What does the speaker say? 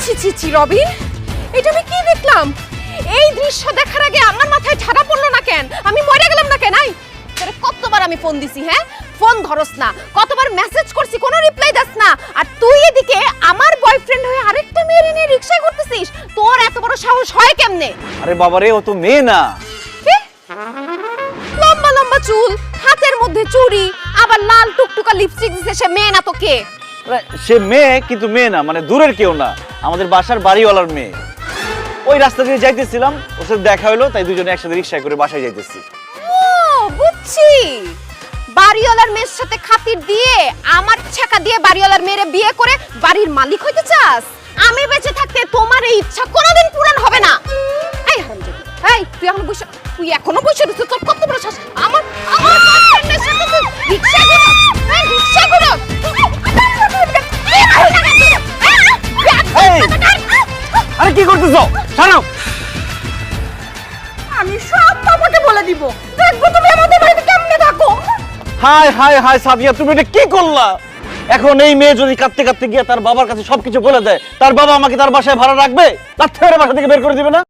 ছি ছি ছি রবিন, এটা আমি কি দেখলাম? এই দৃশ্য দেখার আগে আমার মাথায় ঠাড়া পড়লো না কেন? আমি মরে গেলাম না কেন? তোরে কতবার আমি ফোন দিছি, হ্যাঁ ফোন ধরস না, কতবার মেসেজ করছি কোনো রিপ্লাই দাস না, আর তুই এদিকে আমার বয়ফ্রেন্ড হয়ে আরেকটা মেয়ে নিয়ে রিকশায় করতেছিস। তোর এত বড় সাহস হয় কেমনে? আরে বাবা রে, ও তো মেয়ে না। কি? লম্বা লম্বা চুল, হাতের মধ্যে চুড়ি, আবার লাল টুকটুকা লিপস্টিক দিছে, সে মেয়ে না তো কে? সে মেয়ে কিন্তু মেয়ে না, মানে দূরের কেউ না, আমাদের বাসার বাড়িওয়ালার মেয়ে। ওই রাস্তা দিয়ে যাইতেছিলাম, ওর সাথে দেখা হলো, তাই দুজনে একসাথে রিকশায় করে বাসায় যাইতেছি। ও বুঝছি, বাড়িওয়ালার মেয়ের সাথে খাতির দিয়ে আমার টাকা দিয়ে বাড়িওয়ালার মেয়েরে বিয়ে করে বাড়ির মালিক হইতে চাস? আমি বেঁচে থাকতে তোমার এই ইচ্ছা কোনোদিন পূরণ হবে না। এই হারামজাদি, এই তুই এখনো বসে রইছিস? তোর কত বড় সাহস! আমার বয়ফ্রেন্ডের সাথে তুই রিকশা করে, এই রিকশা করে আরে কি করতেছো? ছাড়ো। আমি সব বাবাকে বলে দিব, দেখবো তুমি আমাদের বাড়িতে কেমনে থাকো। হাই হাই হাই সাদিয়া, তুমি এটা কি করলা? এখন এই মেয়ে যদি কাঁদতে কাঁদতে গিয়ে তার বাবার কাছে সবকিছু বলে দেয়, তার বাবা আমাকে তার বাসায় ভাড়া রাখবে? তার থেকে বাসা থেকে বের করে দিবে না?